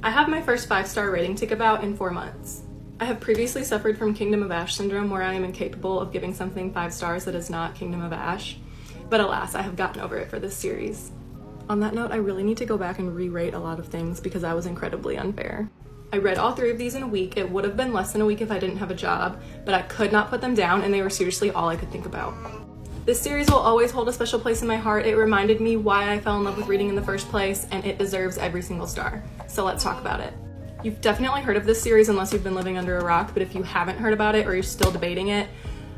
I have my first 5-star rating to give out in 4 months. I have previously suffered from Kingdom of Ash syndrome, where I am incapable of giving something 5 stars that is not Kingdom of Ash. But alas, I have gotten over it for this series. On that note, I really need to go back and re-rate a lot of things because I was incredibly unfair. I read all 3 of these in a week. It would have been less than a week if I didn't have a job, but I could not put them down and they were seriously all I could think about. This series will always hold a special place in my heart. It reminded me why I fell in love with reading in the first place, and it deserves every single star. So let's talk about it. You've definitely heard of this series unless you've been living under a rock, but if you haven't heard about it or you're still debating it,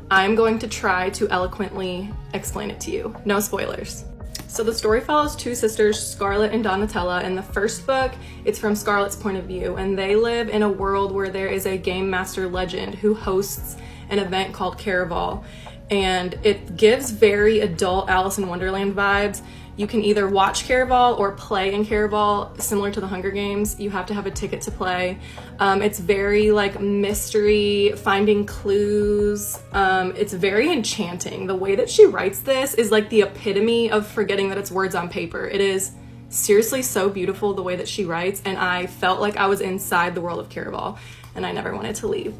I'm going to try to eloquently explain it to you. No spoilers. So the story follows 2 sisters, Scarlet and Donatella. In the first book, it's from Scarlet's point of view, and they live in a world where there is a game master legend who hosts an event called Caraval, and it gives very adult Alice in Wonderland vibes. You can either watch Caraval or play in Caraval, similar to the Hunger Games. You have to have a ticket to play. It's very like mystery, finding clues. It's very enchanting. The way that she writes this is like the epitome of forgetting that it's words on paper. It is seriously so beautiful the way that she writes, and I felt like I was inside the world of Caraval, and I never wanted to leave.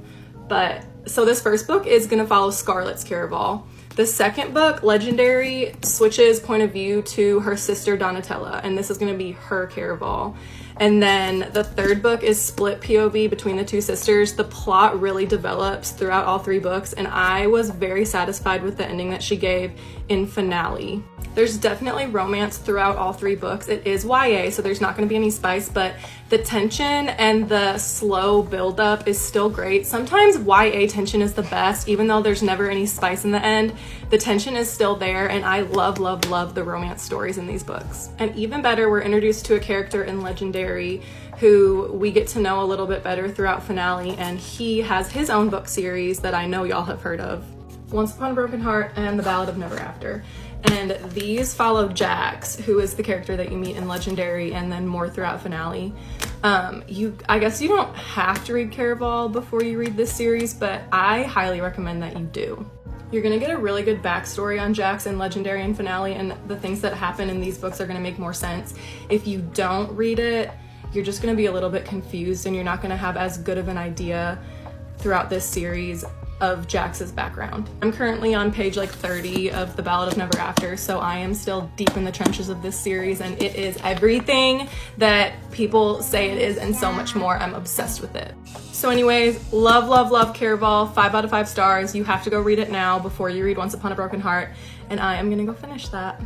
But so this first book is gonna follow Scarlet's Caraval. The second book, Legendary, switches point of view to her sister Donatella, and this is going to be her Caraval. And then the third book is split POV between the 2 sisters. The plot really develops throughout all 3 books, and I was very satisfied with the ending that she gave in Finale. There's definitely romance throughout all 3 books. It is YA, so there's not going to be any spice, but the tension and the slow buildup is still great. Sometimes YA tension is the best, even though there's never any spice in the end. The tension is still there, and I love, love, love the romance stories in these books. And even better, we're introduced to a character in Legendary who we get to know a little bit better throughout Finale, and he has his own book series that I know y'all have heard of. Once Upon a Broken Heart and The Ballad of Never After. And these follow Jax, who is the character that you meet in Legendary and then more throughout Finale. I guess you don't have to read Caraval before you read this series, but I highly recommend that you do. You're gonna get a really good backstory on Jax in Legendary and Finale, and the things that happen in these books are gonna make more sense. If you don't read it, you're just gonna be a little bit confused, and you're not gonna have as good of an idea throughout this series of Jax's background. I'm currently on page like 30 of The Ballad of Never After, so I am still deep in the trenches of this series, and it is everything that people say it is and so much more. I'm obsessed with it. So anyways, love, love, love Caraval. 5 out of 5 stars. You have to go read it now before you read Once Upon a Broken Heart, and I am gonna go finish that.